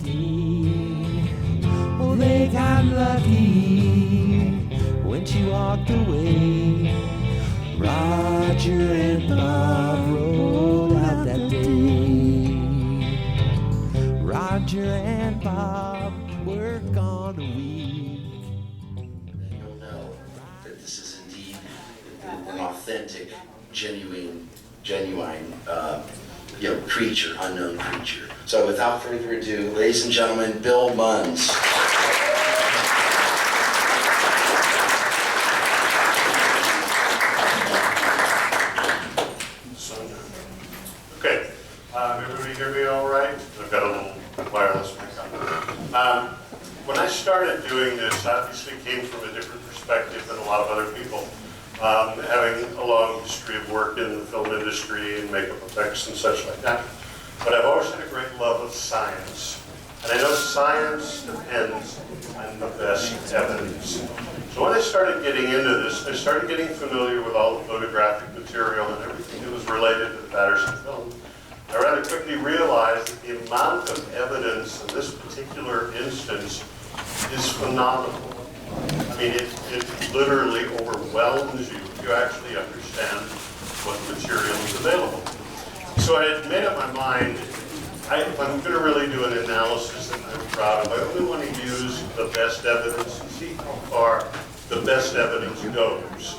day. Oh, they got lucky when she walked away. Roger and Bob rode out that day. Roger and Bob were gone a week. You'll know that this is indeed an authentic, genuine, creature, unknown creature. So without further ado, ladies and gentlemen, Bill Munns. Okay, everybody hear me all right? I've got a little wireless mic on. When I started doing this, obviously came from a different perspective than a lot of other people. Having a long history of work in the film industry and makeup effects and such like that. But I've always had a great love of science. And I know science depends on the best evidence. So when I started getting into this, I started getting familiar with all the photographic material and everything that was related to the Patterson film. I rather quickly realized that the amount of evidence in this particular instance is phenomenal. I mean, it literally overwhelms you if you actually understand what material is available. So I had made up my mind, if I'm going to really do an analysis that I'm proud of, I only want to use the best evidence and see how far the best evidence goes.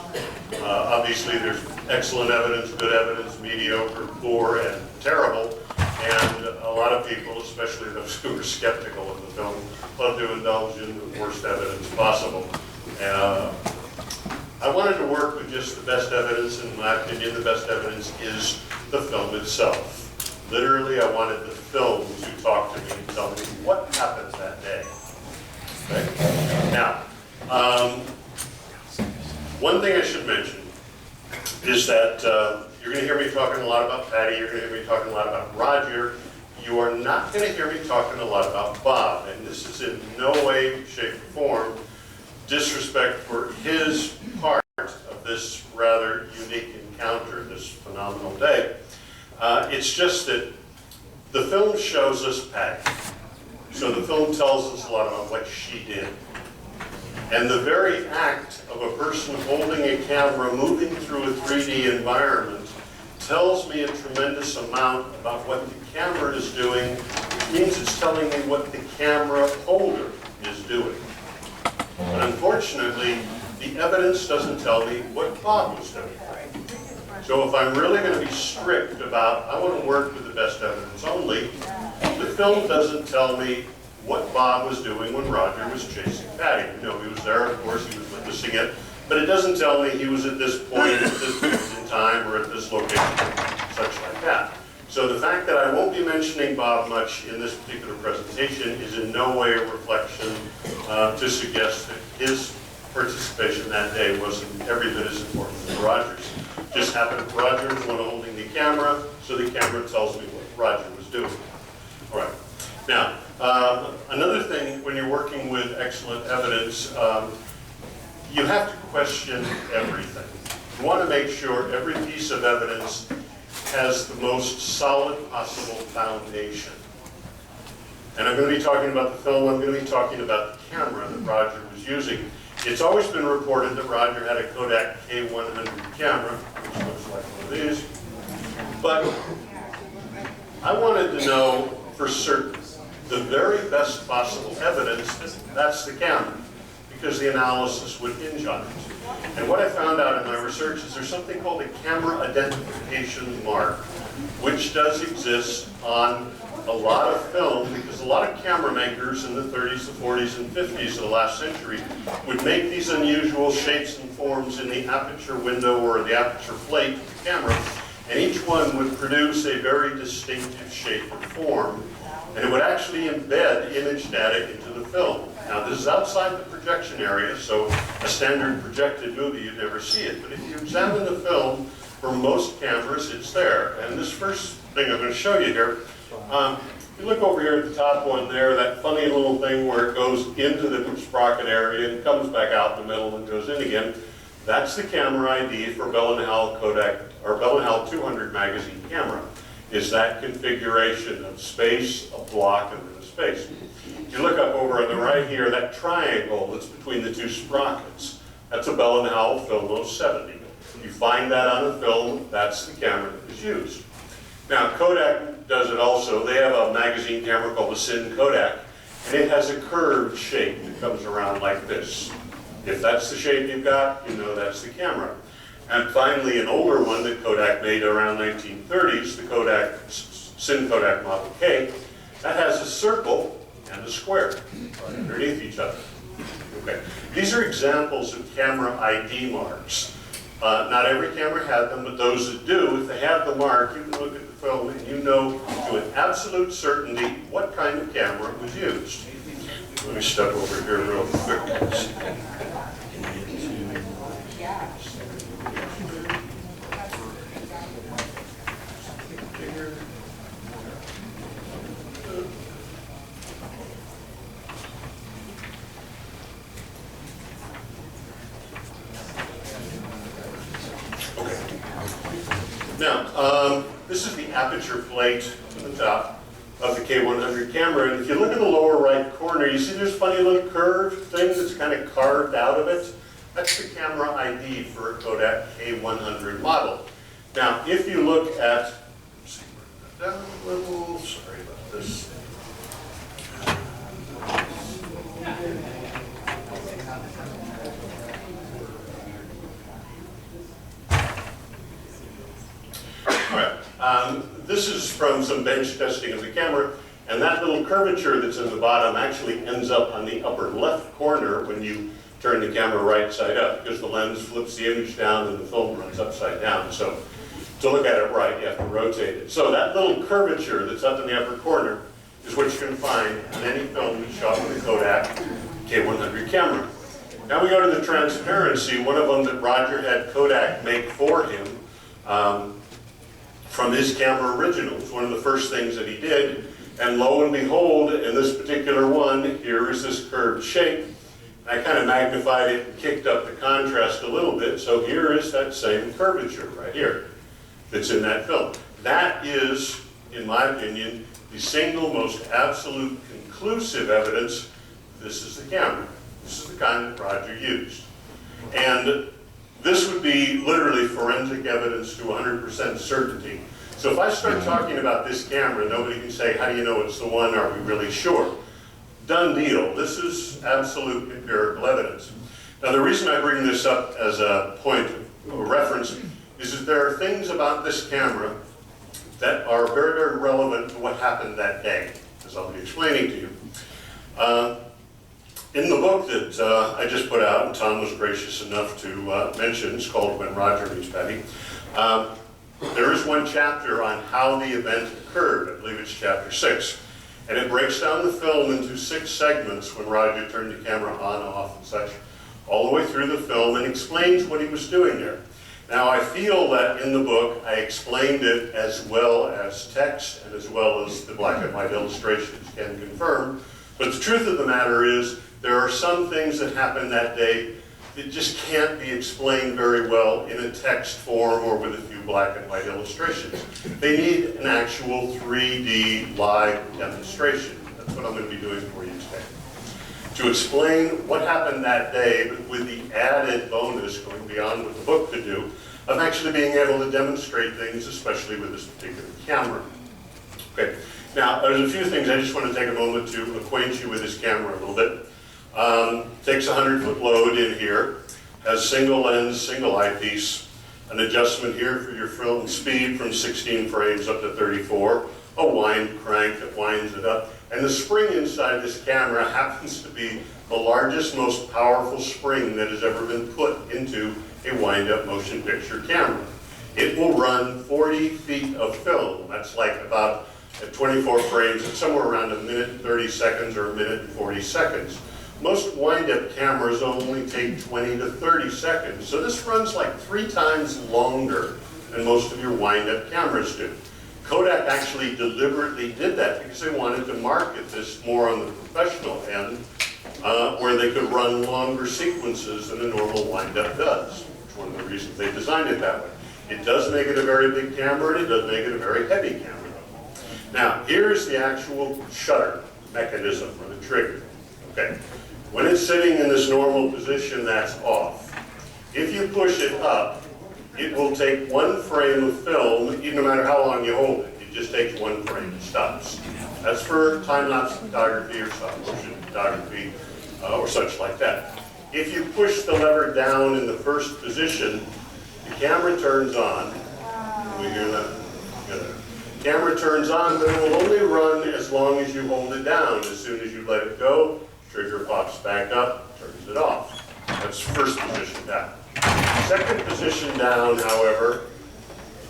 Obviously, there's excellent evidence, good evidence, mediocre, poor, and terrible. And a lot of people, especially those who are skeptical of the film, love to indulge in the worst evidence possible. I wanted to work with just the best evidence, and in my opinion, the best evidence is the film itself. Literally, I wanted the film to talk to me and tell me what happened that day. Okay? Now, one thing I should mention is that you're going to hear me talking a lot about Patty, you're going to hear me talking a lot about Roger. You are not going to hear me talking a lot about Bob, and this is in no way, shape, or form disrespect for his part of this rather unique encounter, this phenomenal day. It's just that the film shows us Patty. So the film tells us a lot about what she did. And the very act of a person holding a camera moving through a 3D environment tells me a tremendous amount about what the camera is doing, which means it's telling me what the camera holder is doing. But unfortunately, the evidence doesn't tell me what Bob was doing. So if I'm really going to be strict about, I want to work with the best evidence only, the film doesn't tell me what Bob was doing when Roger was chasing Patty. You know, he was there, of course, he was witnessing it, but it doesn't tell me he was at this point, at this point in time, or at this location, such like that. So the fact that I won't be mentioning Bob much in this particular presentation is in no way a reflection to suggest that his participation that day wasn't every bit as important as Roger's. Just happened Roger was the one holding the camera, so the camera tells me what Roger was doing. All right. Now, another thing, when you're working with excellent evidence, you have to question everything. You want to make sure every piece of evidence has the most solid possible foundation. And I'm going to be talking about the film, I'm going to be talking about the camera that Roger was using. It's always been reported that Roger had a Kodak K100 camera, which looks like one of these. But I wanted to know for certain the very best possible evidence that that's the camera, because the analysis would hinge on it. And what I found out in my research is there's something called a camera identification mark, which does exist on a lot of film, because a lot of camera makers in the 30s, the 40s, and 50s of the last century would make these unusual shapes and forms in the aperture window or the aperture plate of the camera, and each one would produce a very distinctive shape or form, and it would actually embed image data into the film. Now, this is outside the projection area, so a standard projected movie, you'd never see it, but if you examine the film, for most cameras, it's there. And this first thing I'm going to show you here, you look over here at the top one there, that funny little thing where it goes into the sprocket area and comes back out in the middle and goes in again. That's the camera ID for Bell & Howell Kodak, or Bell & Howell 200 magazine camera. Is that configuration of space, a block, and then a space. You look up over on the right here, that triangle that's between the two sprockets, that's a Bell & Howell Film 070. You find that on a film, that's the camera that was used. Now, Kodak does it also. They have a magazine camera called the Sin Kodak, and it has a curved shape that comes around like this. If that's the shape you've got, you know that's the camera. And finally, an older one that Kodak made around 1930s, the Kodak Sin Kodak Model K, that has a circle and a square right underneath each other. Okay. These are examples of camera ID marks. Not every camera had them, but those that do, if they have the mark, you can look at the film and you know to an absolute certainty what kind of camera was used. Let me step over here real quick. Now, this is the aperture plate on the top of the K100 camera, and if you look in the lower right corner, you see there's a funny little curved thing that's kind of carved out of it. That's the camera ID for a Kodak K100 model. Now, if you look at, let's see, down a little, sorry about this. This is from some bench testing of the camera, and that little curvature that's in the bottom actually ends up on the upper left corner when you turn the camera right side up, because the lens flips the image down and the film runs upside down. So to look at it right, you have to rotate it. So that little curvature that's up in the upper corner is what you can find in any film that's shot with a Kodak K100 camera. Now we go to the transparency, one of them that Roger had Kodak make for him. From his camera originals, one of the first things that he did, and lo and behold, in this particular one, here is this curved shape. I kind of magnified it and kicked up the contrast a little bit, so here is that same curvature right here that's in that film. That is, in my opinion, the single most absolute conclusive evidence this is the camera. This is the kind that Roger used. And this would be literally forensic evidence to 100% certainty. So if I start talking about this camera, nobody can say, how do you know it's the one? Are we really sure? Done deal. This is absolute empirical evidence. Now the reason I bring this up as a point of reference is that there are things about this camera that are very, very relevant to what happened that day, as I'll be explaining to you. In the book that I just put out, and Tom was gracious enough to mention, it's called When Roger Meets Patty, there is one chapter on how the event occurred. I believe it's chapter 6. And it breaks down the film into 6 segments when Roger turned the camera on, off, and such, all the way through the film, and explains what he was doing there. Now, I feel that in the book, I explained it as well as text and as well as the black and white illustrations can confirm. But the truth of the matter is, there are some things that happened that day that just can't be explained very well in a text form or with a few black and white illustrations. They need an actual 3D live demonstration. That's what I'm going to be doing for you today. To explain what happened that day, but with the added bonus going beyond what the book could do, of actually being able to demonstrate things, especially with this particular camera. Okay. Now, there's a few things I just want to take a moment to acquaint you with this camera a little bit. Takes a 100-foot load in here, has single lens, single eyepiece, an adjustment here for your film speed from 16 frames up to 34, a wind crank that winds it up, and the spring inside this camera happens to be the largest, most powerful spring that has ever been put into a wind-up motion picture camera. It will run 40 feet of film. That's like about at 24 frames, it's somewhere around 1 minute and 30 seconds or 1 minute and 40 seconds. Most wind-up cameras only take 20 to 30 seconds, so this runs like 3 times longer than most of your wind-up cameras do. Kodak actually deliberately did that because they wanted to market this more on the professional end, where they could run longer sequences than a normal wind-up does. It's one of the reasons they designed it that way. It does make it a very big camera, and it does make it a very heavy camera. Now, here's the actual shutter. mechanism or the trigger. Okay. When it's sitting in this normal position, that's off. If you push it up, it will take one frame of film, no matter how long you hold it. It just takes one frame, it stops. That's for time-lapse photography or stop-motion photography or such like that. If you push the lever down in the first position, the camera turns on. Can we hear that? Yeah. Camera turns on, but it will only run as long as you hold it down. As soon as you let it go, trigger pops back up, turns it off. That's first position down. Second position down, however,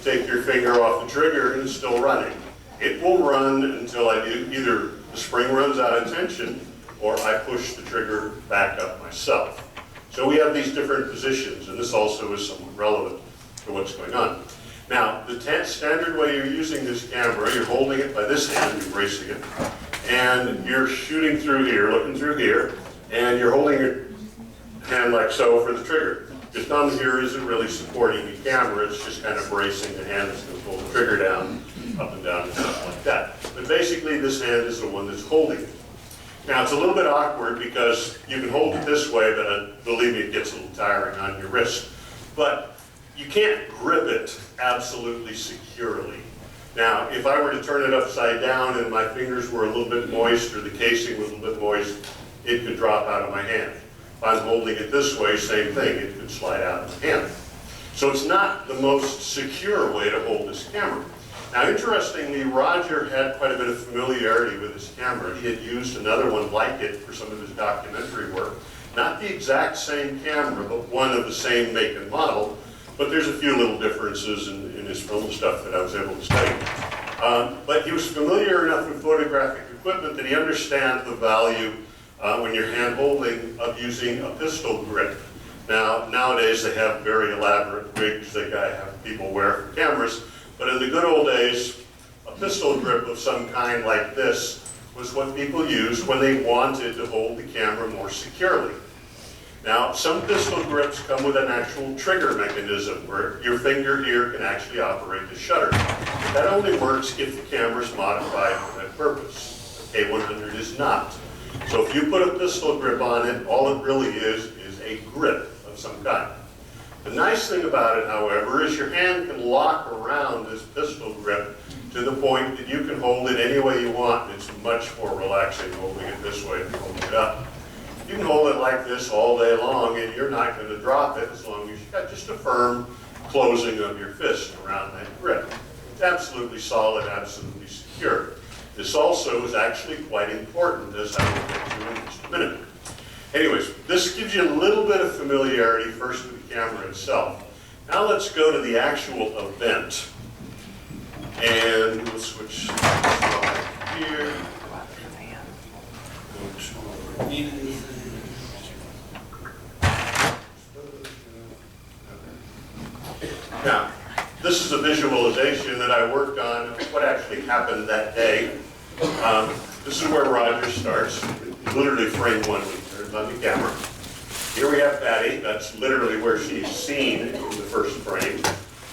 take your finger off the trigger and it's still running. It will run until either the spring runs out of tension or I push the trigger back up myself. So we have these different positions, and this also is somewhat relevant to what's going on. Now, the standard way you're using this camera, you're holding it by this hand, you're bracing it, and you're shooting through here, looking through here, and you're holding your hand like so for the trigger. Your thumb here isn't really supporting the camera, it's just kind of bracing the hand that's going to pull the trigger down, up and down, and stuff like that. But basically, this hand is the one that's holding it. Now, it's a little bit awkward because you can hold it this way, but believe me, it gets a little tiring on your wrist. But you can't grip it absolutely securely. Now, if I were to turn it upside down and my fingers were a little bit moist or the casing was a little bit moist, it could drop out of my hand. If I'm holding it this way, same thing, it could slide out of my hand. So it's not the most secure way to hold this camera. Now, interestingly, Roger had quite a bit of familiarity with his camera. He had used another one like it for some of his documentary work. Not the exact same camera, but one of the same make and model. But there's a few little differences in his film stuff that I was able to study. But he was familiar enough with photographic equipment that he understands the value when you're hand holding of using a pistol grip. Now, nowadays they have very elaborate rigs that have people wear for cameras. But in the good old days, a pistol grip of some kind like this was what people used when they wanted to hold the camera more securely. Now, some pistol grips come with an actual trigger mechanism where your finger here can actually operate the shutter. That only works if the camera is modified for that purpose. The K100 is not. So if you put a pistol grip on it, all it really is a grip of some kind. The nice thing about it, however, is your hand can lock around this pistol grip to the point that you can hold it any way you want. It's much more relaxing holding it this way than holding it up. You can hold it like this all day long and you're not going to drop it as long as you've got just a firm closing of your fist around that grip. It's absolutely solid, absolutely secure. This also is actually quite important, as I will get to in just a minute. Anyways, this gives you a little bit of familiarity first with the camera itself. Now let's go to the actual event. And we'll switch here. Now, this is a visualization that I worked on of what actually happened that day. This is where Roger starts. Literally frame one when he turns on the camera. Here we have Patty. That's literally where she's seen in the first frame.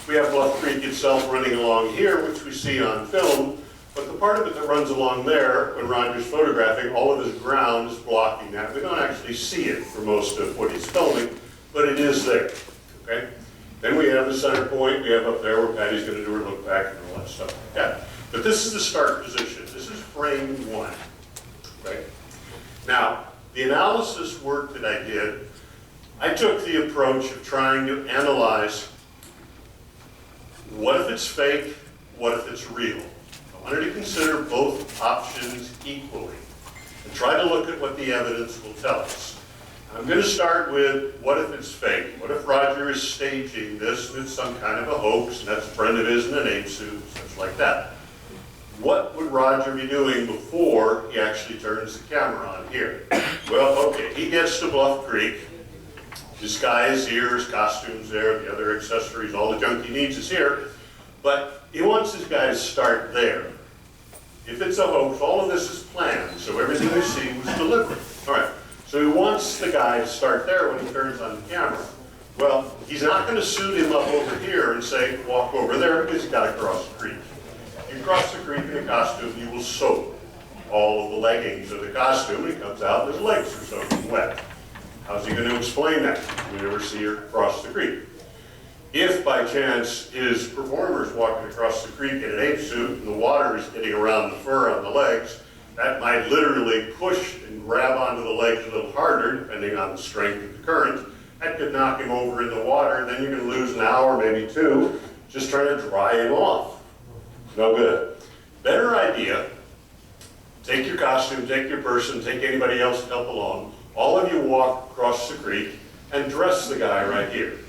We have Bluff Creek itself running along here, which we see on film. But the part of it that runs along there, when Roger's photographing, all of his ground is blocking that. We don't actually see it for most of what he's filming, but it is there. Okay? Then we have the center point. We have up there where Patty's going to do her look back and all that stuff like that. But this is the start position. This is frame one. Okay? Now, the analysis work that I did, I took the approach of trying to analyze what if it's fake, what if it's real. I wanted to consider both options equally and try to look at what the evidence will tell us. I'm going to start with what if it's fake? What if Roger is staging this and it's some kind of a hoax and that's a friend of his in an ape suit, such like that? What would Roger be doing before he actually turns the camera on here? Well, okay, he gets to Bluff Creek. His guy is here, his costume's there, the other accessories, all the junk he needs is here. But he wants his guy to start there. If it's a hoax, all of this is planned, so everything we see was deliberate. All right, so he wants the guy to start there when he turns on the camera. Well, he's not going to suit him up over here and say, walk over there, because he's got to cross the creek. If you cross the creek in a costume, you will soak. all of the leggings of the costume, and he comes out and his legs are soaking wet. How's he going to explain that? We never see her cross the creek. If by chance his performer's walking across the creek in an ape suit and the water is getting around the fur on the legs, that might literally push and grab onto the legs a little harder, depending on the strength of the current. That could knock him over in the water, then you're going to lose an hour, maybe two, just trying to dry him off. No good. Better idea, take your costume, take your person, take anybody else to help along. All of you walk across the creek and dress the guy right here.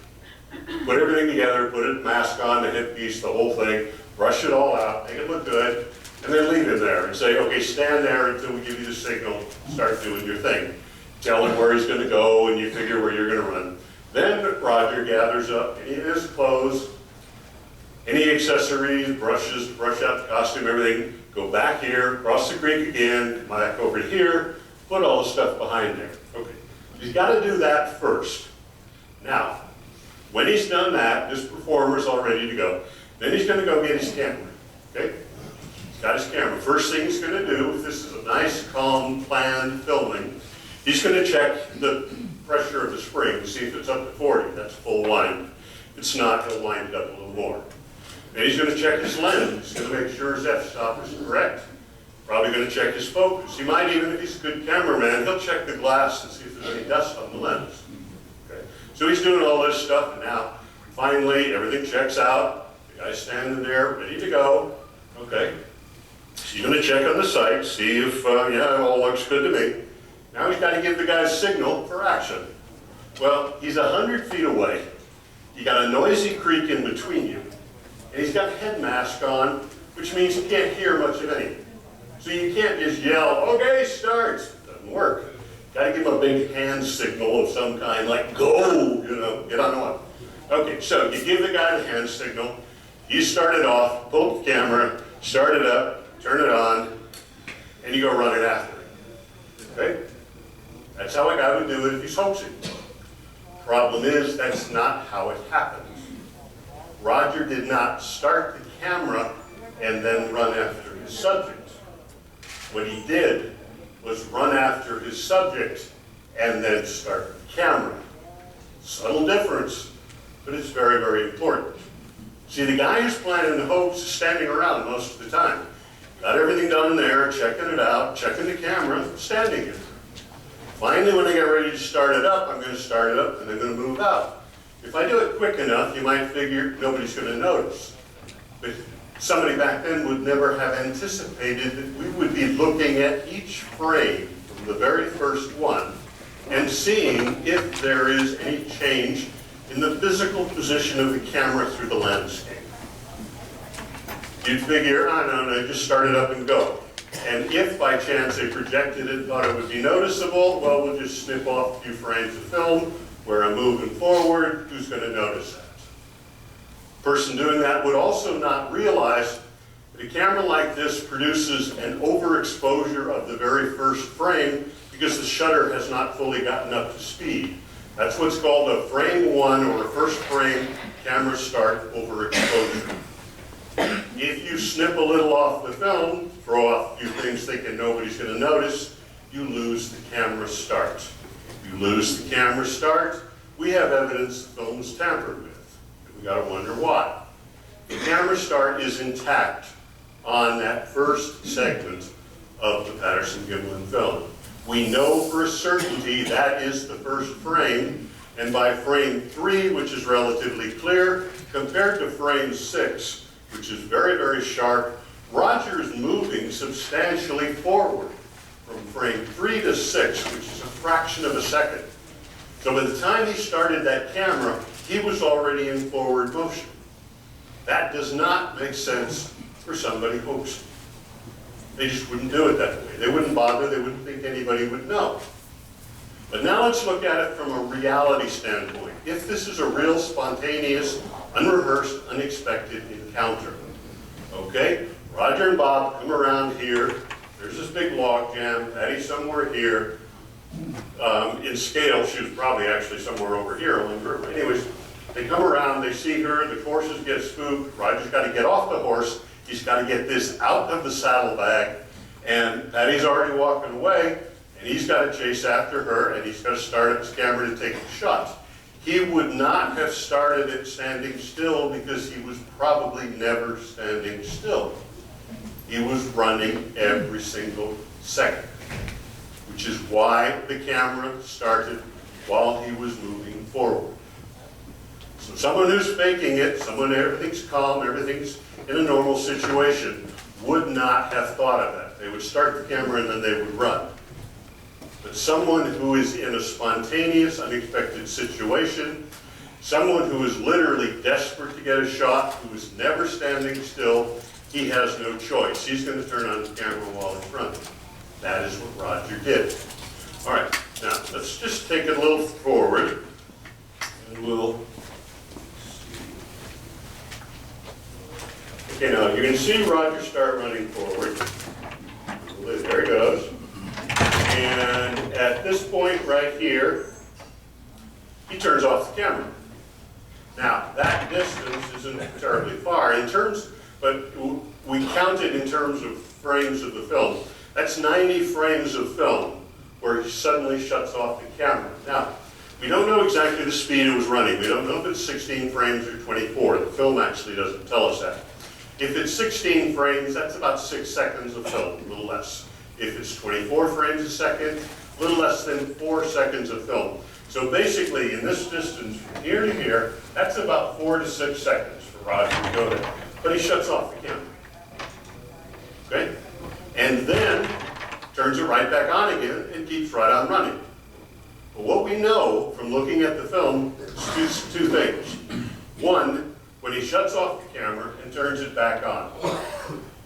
Put everything together, put a mask on, the headpiece, the whole thing, brush it all out, make it look good, and then leave him there and say, okay, stand there until we give you the signal, start doing your thing. Tell him where he's going to go and you figure where you're going to run. Then Roger gathers up any of his clothes, any accessories, brushes, brush out the costume, everything, go back here, cross the creek again, come back over here, put all the stuff behind there. Okay, he's got to do that first. Now, when he's done that, this performer's all ready to go. Then he's going to go get his camera, okay? He's got his camera. First thing he's going to do, if this is a nice, calm, planned filming, he's going to check the pressure of the spring to see if it's up to 40. That's full wind. If it's not, he'll wind it up a little more. Then he's going to check his lens. He's going to make sure his f-stop is correct. Probably going to check his focus. He might even, if he's a good cameraman, he'll check the glass and see if there's any dust on the lens. Okay. So he's doing all this stuff, and now, finally, everything checks out. The guy's standing there, ready to go. Okay. So you're going to check on the sight, see if, yeah, it all looks good to me. Now he's got to give the guy a signal for action. Well, he's 100 feet away. You got a noisy creek in between you. And he's got a head mask on, which means you can't hear much of anything. So you can't just yell, okay, start. Doesn't work. Got to give him a big hand signal of some kind, like go, you know, get on one. Okay, so you give the guy the hand signal. You start it off, pull the camera, start it up, turn it on, and you go run it after him. Okay? That's how a guy would do it if he's hoaxing. Problem is, that's not how it happens. Roger did not start the camera and then run after his subject. What he did was run after his subject and then start the camera. Subtle difference, but it's very, very important. See, the guy who's planning the hoax is standing around most of the time. Got everything done there, checking it out, checking the camera, standing here. Finally, when I get ready to start it up, I'm going to start it up and I'm going to move out. If I do it quick enough, you might figure nobody's going to notice. But somebody back then would never have anticipated that we would be looking at each frame from the very first one and seeing if there is any change in the physical position of the camera through the landscape. You'd figure, oh, no, just start it up and go. And if by chance they projected it, thought it would be noticeable, well, we'll just snip off a few frames of film where I'm moving forward. Who's going to notice that? The person doing that would also not realize that a camera like this produces an overexposure of the very first frame because the shutter has not fully gotten up to speed. That's what's called a frame one or a first frame camera start overexposure. If you snip a little off the film, throw off a few things thinking nobody's going to notice, you lose the camera start. You lose the camera start, we have evidence the film was tampered with. We got to wonder why. The camera start is intact on that first segment of the Patterson-Gimlin film. We know for a certainty that is the first frame, and by frame 3, which is relatively clear, compared to frame 6, which is very, very sharp, Roger is moving substantially forward from frame 3 to 6, which is a fraction of a second. So by the time he started that camera, he was already in forward motion. That does not make sense for somebody hoaxing. They just wouldn't do it that way. They wouldn't bother, they wouldn't think anybody would know. But now let's look at it from a reality standpoint. If this is a real, spontaneous, unrehearsed, unexpected encounter, okay? Roger and Bob come around here. There's this big log jam. Patty's somewhere here. In scale, she was probably actually somewhere over here along her. But anyways, they come around, they see her, the horses get spooked. Roger's got to get off the horse. He's got to get this out of the saddlebag. And Patty's already walking away, and he's got to chase after her, and he's got to start up his camera to take the shot. He would not have started it standing still because he was probably never standing still. He was running every single second, which is why the camera started while he was moving forward. So someone who's faking it, someone everything's calm, everything's in a normal situation, would not have thought of that. They would start the camera and then they would run. But someone who is in a spontaneous, unexpected situation, someone who is literally desperate to get a shot, who is never standing still, he has no choice. He's going to turn on the camera while he's running. That is what Roger did. All right, now let's just take it a little forward, and we'll see. Okay, now you can see Roger start running forward. There he goes. And at this point right here, he turns off the camera. Now, that distance isn't terribly far in terms, but we count it in terms of frames of the film. That's 90 frames of film where he suddenly shuts off the camera. Now, we don't know exactly the speed it was running. We don't know if it's 16 frames or 24. The film actually doesn't tell us that. If it's 16 frames, that's about 6 seconds of film, a little less. If it's 24 frames a second, a little less than 4 seconds of film. So basically, in this distance from here to here, that's about 4 to 6 seconds for Roger to go there. But he shuts off the camera. Okay? And then turns it right back on again and keeps right on running. But what we know from looking at the film is two things. One, when he shuts off the camera and turns it back on,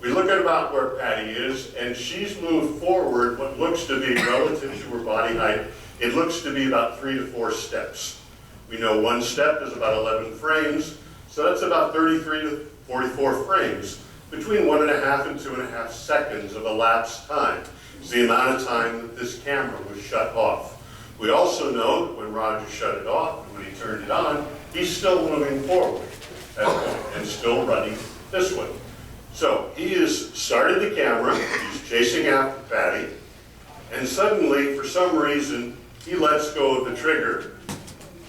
we look at about where Patty is, and she's moved forward what looks to be relative to her body height. It looks to be about 3 to 4 steps. We know one step is about 11 frames, so that's about 33 to 44 frames, between 1.5 and 2.5 seconds of elapsed time. It's the amount of time that this camera was shut off. We also know that when Roger shut it off, and when he turned it on, he's still moving forward at that point, and still running this way. So he has started the camera, he's chasing after Patty, and suddenly, for some reason, he lets go of the trigger,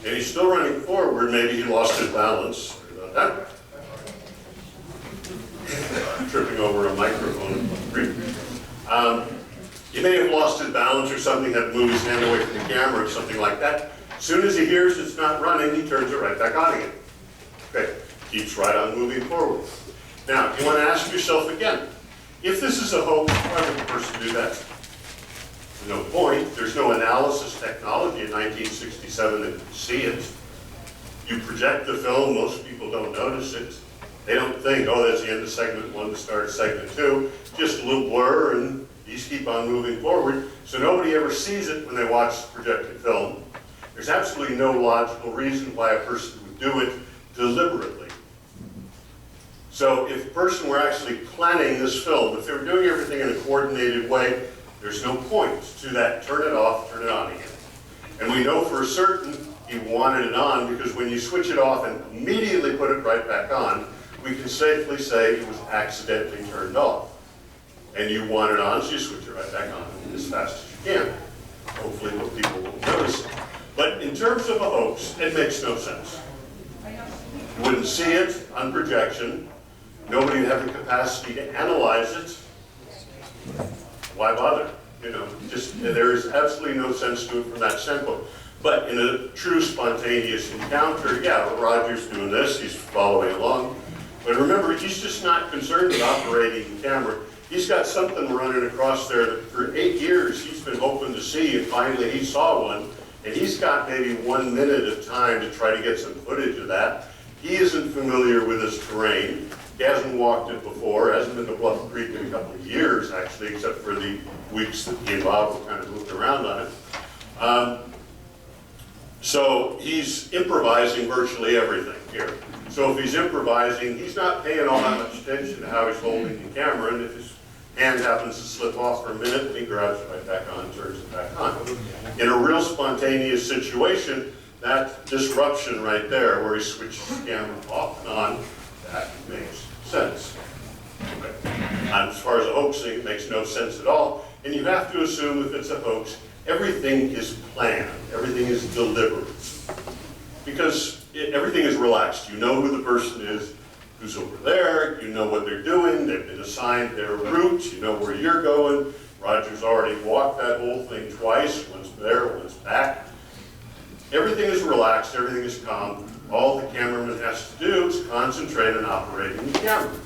and he's still running forward. Maybe he lost his balance. Sorry about that. Tripping over a microphone. He may have lost his balance or something, had to move his hand away from the camera or something like that. As soon as he hears it's not running, he turns it right back on again. Okay, keeps right on moving forward. Now, you want to ask yourself again, if this is a hoax, why would the person do that? There's no point. There's no analysis technology in 1967 that could see it. You project the film, most people don't notice it. They don't think, oh, that's the end of segment 1 to start segment 2. Just a little blur, and these keep on moving forward. So nobody ever sees it when they watch the projected film. There's absolutely no logical reason why a person would do it deliberately. So if a person were actually planning this film, if they were doing everything in a coordinated way, there's no point to that turn it off, turn it on again. And we know for certain he wanted it on because when you switch it off and immediately put it right back on, we can safely say it was accidentally turned off. And you want it on, so you switch it right back on as fast as you can. Hopefully people won't notice it. But in terms of a hoax, it makes no sense. You wouldn't see it on projection. Nobody would have the capacity to analyze it. Why bother? You know, just there is absolutely no sense to it from that standpoint. But in a true spontaneous encounter, yeah, well, Roger's doing this, he's following along. But remember, he's just not concerned with operating the camera. He's got something running across there that for 8 years he's been hoping to see, and finally he saw one. And he's got maybe 1 minute of time to try to get some footage of that. He isn't familiar with this terrain. He hasn't walked it before, hasn't been to Bluff Creek in a couple of years, actually, except for the weeks that he and Bob have kind of moved around on it. So he's improvising virtually everything here. So if he's improvising, he's not paying all that much attention to how he's holding the camera, and if his hand happens to slip off for a minute, and he grabs it right back on, turns it back on. In a real spontaneous situation, that disruption right there, where he switches the camera off and on, that makes sense. Okay. As far as a hoax thing, it makes no sense at all. And you have to assume if it's a hoax, everything is planned, everything is deliberate. Because everything is relaxed. You know who the person is who's over there, you know what they're doing, they've been assigned their route, you know where you're going. Roger's already walked that whole thing twice, once there, once back. Everything is relaxed, everything is calm. All the cameraman has to do is concentrate on operating the camera.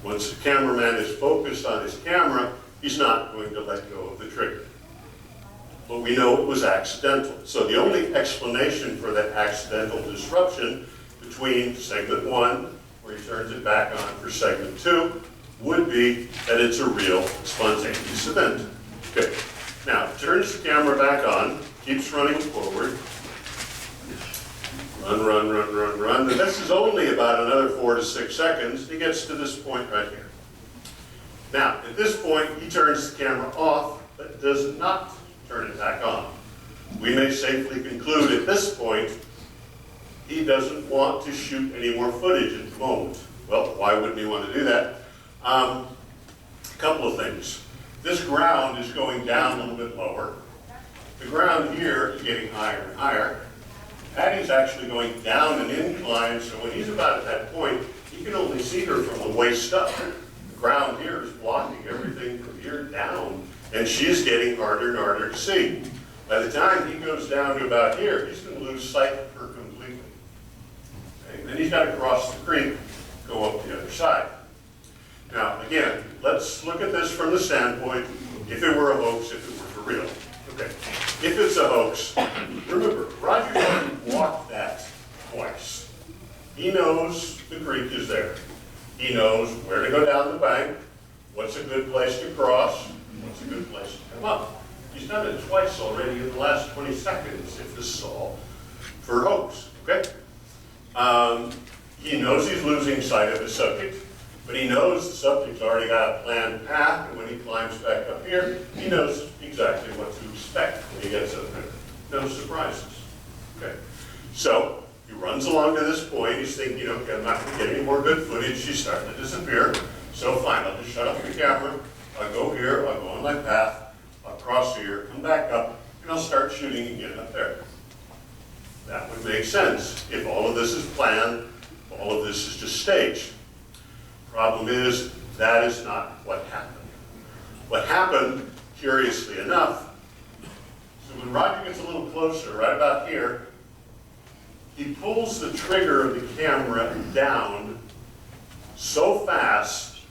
Once the cameraman is focused on his camera, he's not going to let go of the trigger. But we know it was accidental. So the only explanation for that accidental disruption between segment 1, where he turns it back on for segment 2, would be that it's a real spontaneous event. Okay, now turns the camera back on, keeps running forward. Run, run, run, run, run. And this is only about another 4 to 6 seconds. He gets to this point right here. Now, at this point, he turns the camera off, but does not turn it back on. We may safely conclude at this point, he doesn't want to shoot any more footage at the moment. Well, why wouldn't he want to do that? A couple of things. This ground is going down a little bit lower. The ground here is getting higher and higher. Patty's actually going down an incline, so when he's about at that point, he can only see her from the waist up. The ground here is blocking everything from here down, and she's getting harder and harder to see. By the time he goes down to about here, he's going to lose sight of her completely. Okay? Then he's got to cross the creek, go up the other side. Now, again, let's look at this from the standpoint, if it were a hoax, if it were for real. Okay. If it's a hoax, remember, Roger's already walked that twice. He knows the creek is there. He knows where to go down the bank, what's a good place to cross, what's a good place to come up. He's done it twice already in the last 20 seconds, if this is all for hoax, okay? He knows he's losing sight of the subject, but he knows the subject's already got a planned path, and when he climbs back up here, he knows exactly what to expect when he gets up there. No surprises. Okay. So he runs along to this point. He's thinking, okay, I'm not going to get any more good footage. She's starting to disappear. So fine, I'll just shut off the camera. I'll go here. I'll go on my path. I'll cross here, come back up, and I'll start shooting again up there. That would make sense if all of this is planned, all of this is just staged. Problem is, that is not what happened. What happened, curiously enough, so when Roger gets a little closer, right about here, he pulls the trigger of the camera down so fast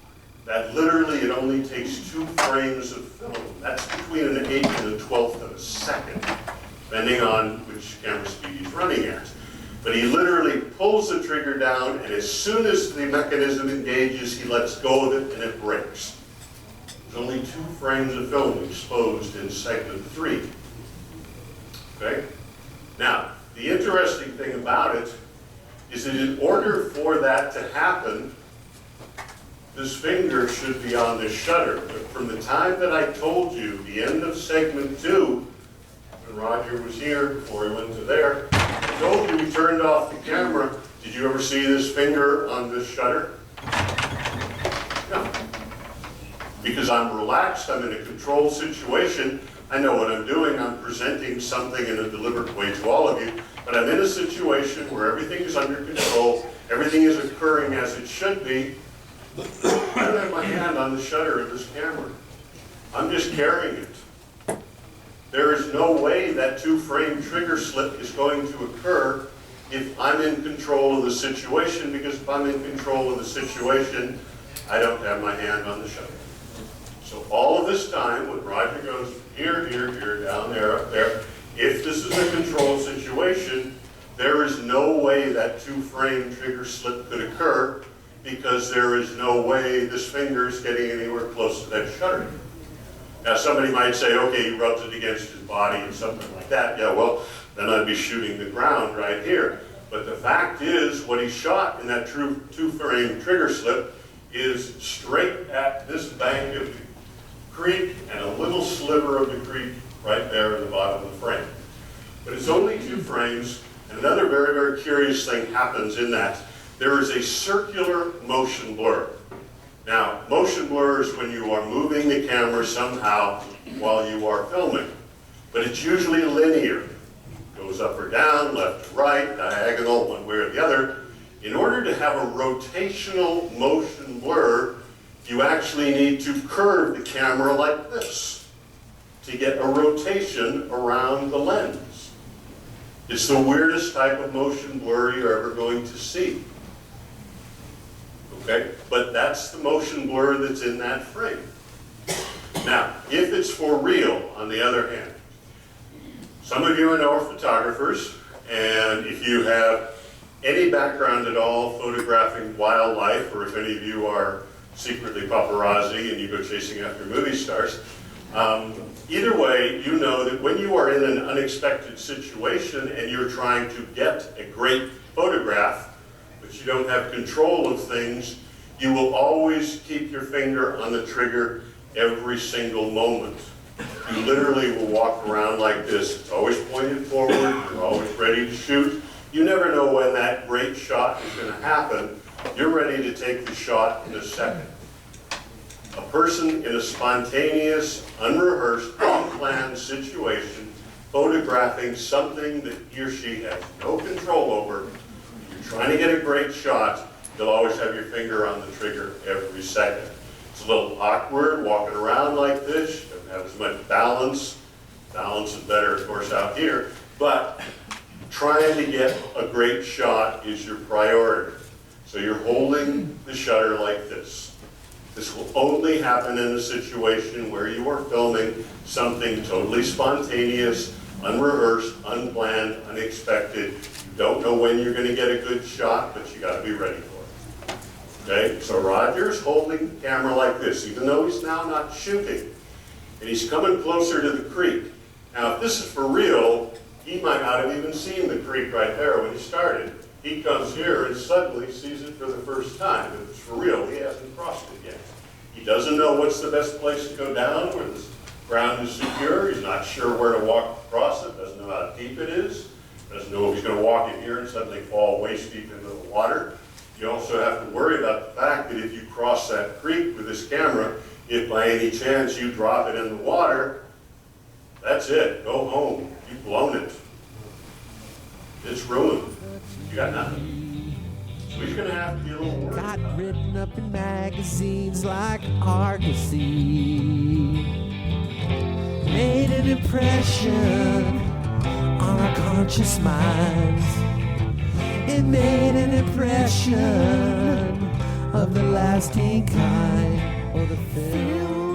that literally it only takes 2 frames of film. That's between an 1/8 and a 1/12 of a second, depending on which camera speed he's running at. But he literally pulls the trigger down, and as soon as the mechanism engages, he lets go of it, and it breaks. There's only 2 frames of film exposed in segment 3. Okay? Now, the interesting thing about it is that in order for that to happen, this finger should be on the shutter. But from the time that I told you, the end of segment 2, when Roger was here before he went to there, I told you he turned off the camera. Did you ever see this finger on this shutter? No. Because I'm relaxed, I'm in a controlled situation, I know what I'm doing, I'm presenting something in a deliberate way to all of you, but I'm in a situation where everything is under control, everything is occurring as it should be. I don't have my hand on the shutter of this camera. I'm just carrying it. There is no way that 2-frame trigger slip is going to occur if I'm in control of the situation, because if I'm in control of the situation, I don't have my hand on the shutter. So all of this time, when Roger goes here, here, here, down there, up there, if this is a controlled situation, there is no way that 2-frame trigger slip could occur, because there is no way this finger is getting anywhere close to that shutter. Now somebody might say, okay, he rubs it against his body and something like that. Yeah, well, then I'd be shooting the ground right here. But the fact is, what he shot in that 2-frame trigger slip is straight at this bank of the creek and a little sliver of the creek right there in the bottom of the frame. But it's only 2 frames, and another very, very curious thing happens in that. There is a circular motion blur. Now, motion blur is when you are moving the camera somehow while you are filming, but it's usually linear. Goes up or down, left to right, diagonal, one way or the other. In order to have a rotational motion blur, you actually need to curve the camera like this to get a rotation around the lens. It's the weirdest type of motion blur you're ever going to see. Okay? But that's the motion blur that's in that frame. Now, if it's for real, on the other hand, some of you I know are photographers, and if you have any background at all photographing wildlife, or if any of you are secretly paparazzi and you go chasing after movie stars, either way, you know that when you are in an unexpected situation and you're trying to get a great photograph, but you don't have control of things, you will always keep your finger on the trigger every single moment. You literally will walk around like this. It's always pointed forward, you're always ready to shoot. You never know when that great shot is going to happen. You're ready to take the shot in a second. A person in a spontaneous, unrehearsed, unplanned situation, photographing something that he or she has no control over, you're trying to get a great shot, you'll always have your finger on the trigger every second. It's a little awkward walking around like this. You don't have as much balance. Balance is better, of course, out here. But trying to get a great shot is your priority. So you're holding the shutter like this. This will only happen in a situation where you are filming something totally spontaneous, unrehearsed, unplanned, unexpected. You don't know when you're going to get a good shot, but you got to be ready for it. Okay, so Roger's holding the camera like this, even though he's now not shooting. And he's coming closer to the creek. Now, if this is for real, he might not have even seen the creek right there when he started. He comes here and suddenly sees it for the first time. If it's for real, he hasn't crossed it yet. He doesn't know what's the best place to go down, where the ground is secure. He's not sure where to walk across it, doesn't know how deep it is, doesn't know if he's going to walk in here and suddenly fall waist deep into the water. You also have to worry about the fact that if you cross that creek with this camera, if by any chance you drop it in the water, that's it. Go home. You've blown it. It's ruined. You got nothing. So he's going to have to be a little worried Got about it. written up in magazines like Argosy. Made an impression on our conscious minds. It made an impression of the lasting kind. Or the film